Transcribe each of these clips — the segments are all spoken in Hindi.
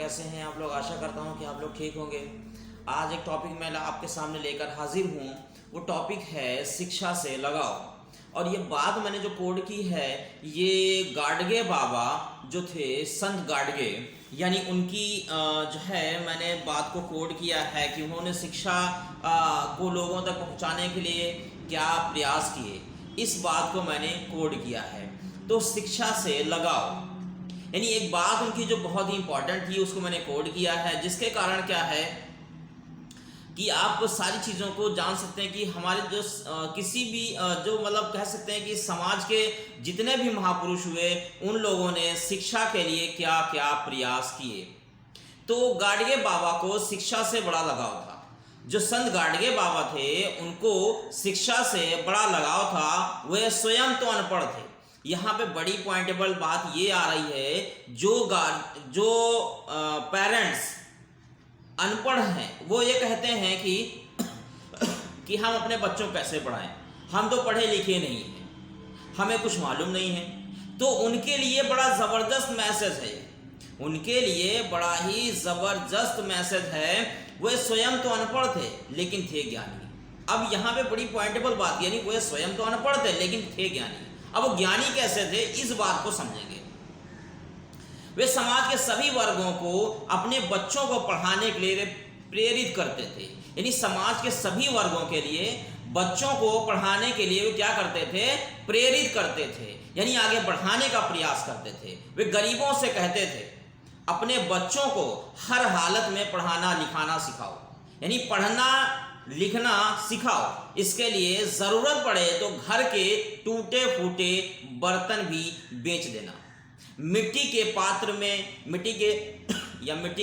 कैसे हैं आप लोग। आशा करता हूं कि आप लोग ठीक होंगे। आज एक टॉपिक मैं आपके सामने लेकर हाजिर हूं। वो टॉपिक है शिक्षा से लगाव। और ये बात मैंने जो कोड की है, ये गाडगे बाबा जो थे, संत गाडगे, यानी उनकी जो है मैंने बात को कोड किया है कि उन्होंने शिक्षा को लोगों तक पहुंचाने के लिए क्या प्रयास किए, इस बात को मैंने कोड किया है। तो शिक्षा से लगाव यानी एक बात उनकी जो बहुत ही इंपॉर्टेंट थी, उसको मैंने कोड किया है, जिसके कारण क्या है कि आप सारी चीज़ों को जान सकते हैं कि हमारे जो किसी भी जो मतलब कह सकते हैं कि समाज के जितने भी महापुरुष हुए, उन लोगों ने शिक्षा के लिए क्या क्या प्रयास किए। तो गाडगे बाबा को शिक्षा से बड़ा लगाव था। जो संत गाडगे बाबा थे, उनको शिक्षा से बड़ा लगाव था। वे स्वयं तो अनपढ़ थे। यहाँ पे बड़ी पॉइंटेबल बात ये आ रही है, जो पेरेंट्स अनपढ़ हैं, वो ये कहते हैं कि हम अपने बच्चों को कैसे पढ़ाएं, हम तो पढ़े लिखे नहीं हैं, हमें कुछ मालूम नहीं है। तो उनके लिए बड़ा ज़बरदस्त मैसेज है, उनके लिए बड़ा ही ज़बरदस्त मैसेज है। वे स्वयं तो अनपढ़ थे लेकिन थे ज्ञानी। अब यहाँ पे बड़ी पॉइंटेबल बात, यानी वे स्वयं तो अनपढ़ थे लेकिन थे ज्ञानी। अब वो ज्ञानी कैसे थे, इस बात को समझेंगे। वे समाज के सभी वर्गों को अपने बच्चों को पढ़ाने के लिए प्रेरित करते थे। यानी समाज के सभी वर्गों के लिए बच्चों को पढ़ाने के लिए वे क्या करते थे, प्रेरित करते थे, यानी आगे बढ़ाने का प्रयास करते थे। वे गरीबों से कहते थे अपने बच्चों को हर हालत में पढ़ाना लिखाना सिखाओ, यानी पढ़ना लिखना सिखाओ। इसके लिए ज़रूरत पड़े तो घर के टूटे फूटे बर्तन भी बेच देना। मिट्टी के पात्र में, मिट्टी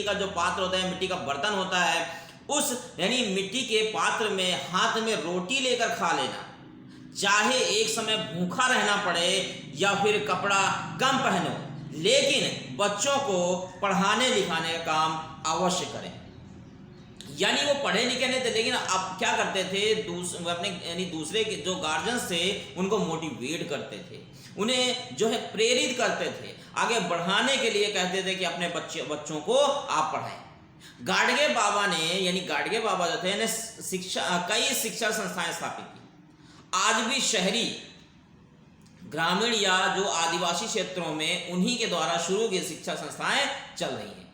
का जो पात्र होता है, मिट्टी का बर्तन होता है, उस यानी मिट्टी के पात्र में हाथ में रोटी लेकर खा लेना। चाहे एक समय भूखा रहना पड़े या फिर कपड़ा कम पहनो, लेकिन बच्चों को पढ़ाने लिखाने का काम अवश्य करें। यानी वो पढ़े लिखे नहीं थे, लेकिन अब क्या करते थे, अपने यानी दूसरे के जो गार्जियंस थे उनको मोटिवेट करते थे, उन्हें जो है प्रेरित करते थे, आगे बढ़ाने के लिए कहते थे कि अपने बच्चों को आप पढ़ाएं। गाडगे बाबा ने, यानी गाडगे बाबा जो थे, कई शिक्षा संस्थाएं स्थापित की। आज भी शहरी, ग्रामीण या जो आदिवासी क्षेत्रों में उन्हीं के द्वारा शुरू की शिक्षा संस्थाएं चल रही हैं।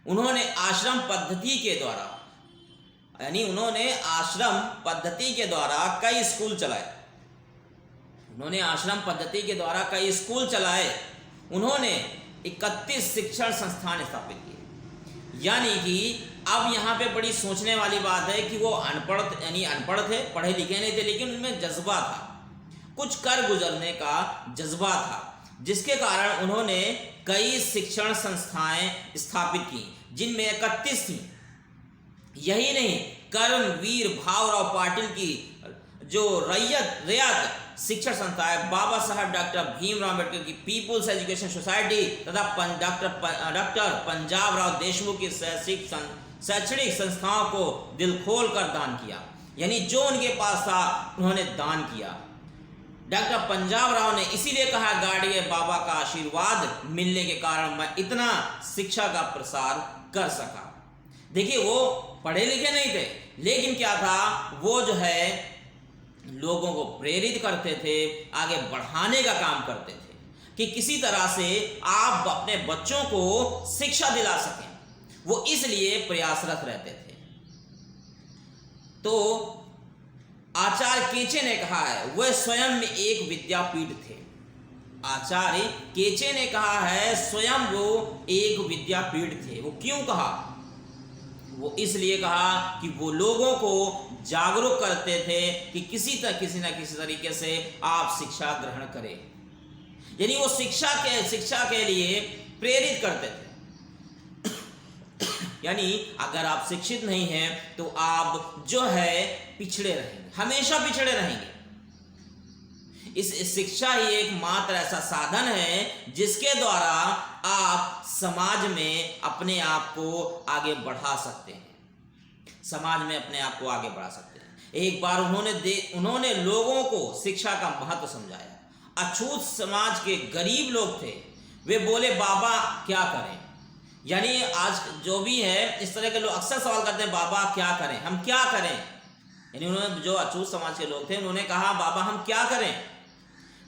उन्होंने आश्रम पद्धति के द्वारा, यानी उन्होंने आश्रम पद्धति के द्वारा कई स्कूल चलाए। उन्होंने 31 शिक्षण संस्थान स्थापित किए। यानी कि अब यहाँ पे बड़ी सोचने वाली बात है कि वो अनपढ़ थे, पढ़े लिखे नहीं थे, लेकिन उनमें जज्बा था, कुछ कर गुजरने का जज्बा था, जिसके कारण उन्होंने कई शिक्षण संस्थाएं स्थापित की, जिनमें 31 थी। यही नहीं, कर्मवीर भावराव पाटिल की जो रैयत शिक्षण संस्था है, बाबा साहब डॉक्टर भीमराव अम्बेडकर की पीपुल्स एजुकेशन सोसाइटी तथा डॉक्टर पंजाब राव देशमुख की शैक्षणिक संस्थाओं को दिल खोल कर दान किया। यानी जो उनके पास था उन्होंने दान किया। डॉक्टर पंजाब राव ने इसीलिए कहा, गाडगे बाबा का आशीर्वाद मिलने के कारण मैं इतना शिक्षा का प्रसार कर सका। देखिए, वो पढ़े लिखे नहीं थे, लेकिन क्या था, वो जो है लोगों को प्रेरित करते थे, आगे बढ़ाने का काम करते थे कि किसी तरह से आप अपने बच्चों को शिक्षा दिला सकें। वो इसलिए प्रयासरत रहते थे। तो आचार्य केचे ने कहा है, वह स्वयं में एक विद्यापीठ थे। आचार्य केचे ने कहा है स्वयं वो एक विद्यापीठ थे। वो क्यों कहा? वो इसलिए कहा कि वो लोगों को जागरूक करते थे कि किसी न किसी तरीके से आप शिक्षा ग्रहण करें। यानी वो शिक्षा के लिए प्रेरित करते थे। यानी अगर आप शिक्षित नहीं हैं तो आप जो है पिछड़े रहेंगे, हमेशा पिछड़े रहेंगे। इस शिक्षा ही एक मात्र ऐसा साधन है जिसके द्वारा आप समाज में अपने आप को आगे बढ़ा सकते हैं। एक बार उन्होंने लोगों को शिक्षा का महत्व समझाया। अछूत समाज के गरीब लोग थे, वे बोले बाबा क्या करें, यानी आज जो भी है इस तरह के लोग अक्सर सवाल करते हैं, बाबा क्या करें, हम क्या करें। यानी उन्होंने, जो अछूत समाज के लोग थे, उन्होंने कहा बाबा हम क्या करें,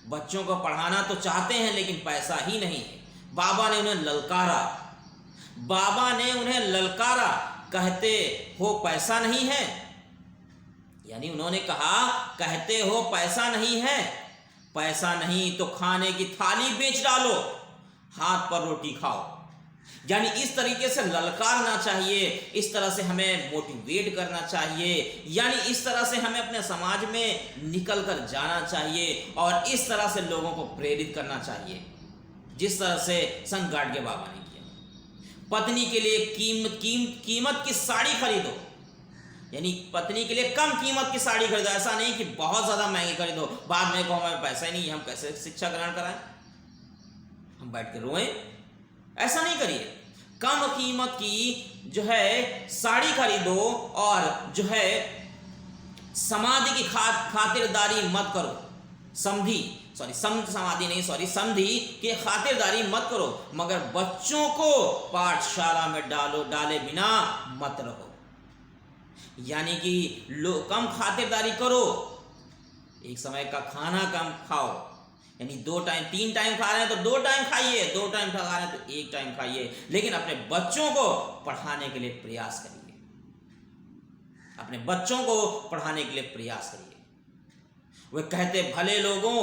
बच्चों को पढ़ाना तो चाहते हैं लेकिन पैसा ही नहीं है। बाबा ने उन्हें ललकारा, बाबा ने उन्हें ललकारा, कहते हो पैसा नहीं है। यानी उन्होंने कहा कहते हो पैसा नहीं है, पैसा नहीं तो खाने की थाली बेच डालो, हाथ पर रोटी खाओ। यानी इस तरीके से ललकारना चाहिए, इस तरह से हमें मोटिवेट करना चाहिए, यानी इस तरह से हमें अपने समाज में निकल कर जाना चाहिए और इस तरह से लोगों को प्रेरित करना चाहिए, जिस तरह से संत गाडगे बाबा ने किया। पत्नी के लिए कीमत की साड़ी खरीदो, यानी पत्नी के लिए कम कीमत की साड़ी खरीदो, ऐसा नहीं कि बहुत ज्यादा महंगी खरीदो, बाद में कहो हमें पैसा ही नहीं, हम कैसे शिक्षा ग्रहण कराएं, हम बैठ के रोएं, ऐसा नहीं करिए। कम कीमत की जो है साड़ी खरीदो और जो है समाधि की खातिरदारी मत करो, समधी समाधि नहीं, समधी की खातिरदारी मत करो, मगर बच्चों को पाठशाला में डाले बिना मत रहो। यानी कि कम खातिरदारी करो, एक समय का खाना कम खाओ, यानी 2 टाइम 3 टाइम खा रहे हैं तो 2 टाइम खाइए, 2 टाइम खा रहे हैं तो 1 टाइम खाइए, लेकिन अपने बच्चों को पढ़ाने के लिए प्रयास करिए, अपने बच्चों को पढ़ाने के लिए प्रयास करिए। वे कहते भले लोगों,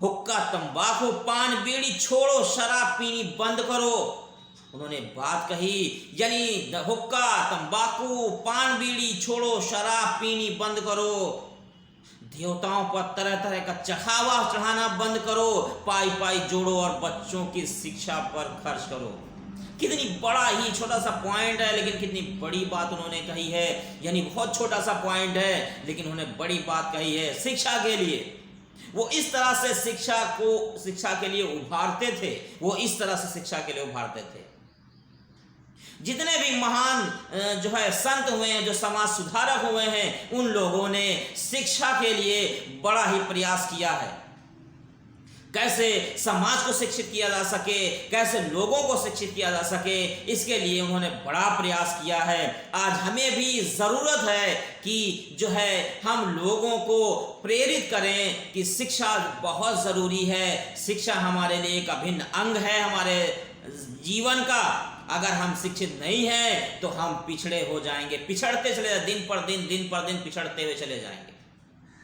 हुक्का तंबाकू पान बीड़ी छोड़ो, शराब पीनी बंद करो। उन्होंने बात कही, यानी हुक्का तंबाकू पान बीड़ी छोड़ो, शराब पीनी बंद करो, देवताओं पर तरह तरह का चढ़ावा चढ़ाना बंद करो, पाई पाई जोड़ो और बच्चों की शिक्षा पर खर्च करो। कितनी बड़ा ही छोटा सा पॉइंट है, लेकिन कितनी बड़ी बात उन्होंने कही है। यानी बहुत छोटा सा पॉइंट है, लेकिन उन्होंने बड़ी बात कही है शिक्षा के लिए। वो इस तरह से शिक्षा के लिए उभारते थे, वो इस तरह से शिक्षा के लिए उभारते थे। जितने भी महान जो है संत हुए हैं, जो समाज सुधारक हुए हैं, उन लोगों ने शिक्षा के लिए बड़ा ही प्रयास किया है। कैसे समाज को शिक्षित किया जा सके, कैसे लोगों को शिक्षित किया जा सके, इसके लिए उन्होंने बड़ा प्रयास किया है। आज हमें भी ज़रूरत है कि जो है हम लोगों को प्रेरित करें कि शिक्षा बहुत ज़रूरी है। शिक्षा हमारे लिए एक अभिन्न अंग है हमारे जीवन का। अगर हम शिक्षित नहीं हैं तो हम पिछड़े हो जाएंगे, पिछड़ते चले जाएंगे, दिन पर दिन पिछड़ते हुए चले जाएंगे,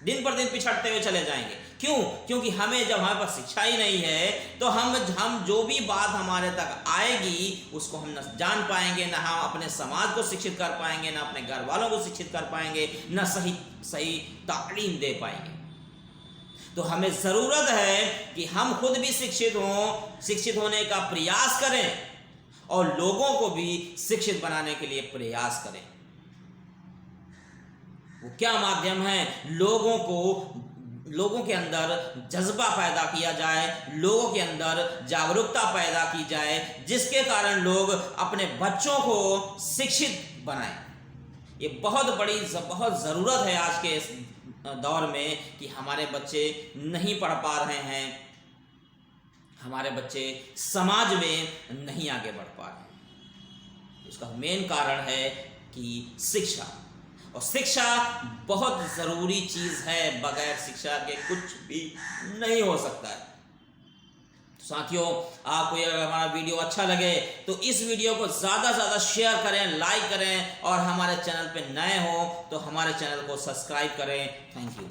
दिन पर दिन पिछड़ते हुए चले जाएंगे। क्यों? क्योंकि हमें जब हमारे पास शिक्षा ही नहीं है तो हम जो भी बात हमारे तक आएगी उसको हम न जान पाएंगे, ना हम अपने समाज को शिक्षित कर पाएंगे, ना अपने घर वालों को शिक्षित कर पाएंगे, ना सही तालीम दे पाएंगे। तो हमें ज़रूरत है कि हम खुद भी शिक्षित हों, शिक्षित होने का प्रयास करें और लोगों को भी शिक्षित बनाने के लिए प्रयास करें। वो क्या माध्यम है? लोगों के अंदर जज्बा पैदा किया जाए, लोगों के अंदर जागरूकता पैदा की जाए, जिसके कारण लोग अपने बच्चों को शिक्षित बनाएं। ये बहुत ज़रूरत है आज के इस दौर में कि हमारे बच्चे नहीं पढ़ पा रहे हैं, हमारे बच्चे समाज में नहीं आगे बढ़ पा रहे हैं। इसका मेन कारण है कि शिक्षा, और शिक्षा बहुत ज़रूरी चीज़ है, बगैर शिक्षा के कुछ भी नहीं हो सकता है। तो साथियों, आपको अगर हमारा वीडियो अच्छा लगे तो इस वीडियो को ज़्यादा से ज़्यादा शेयर करें, लाइक करें, और हमारे चैनल पे नए हो तो हमारे चैनल को सब्सक्राइब करें। Thank you.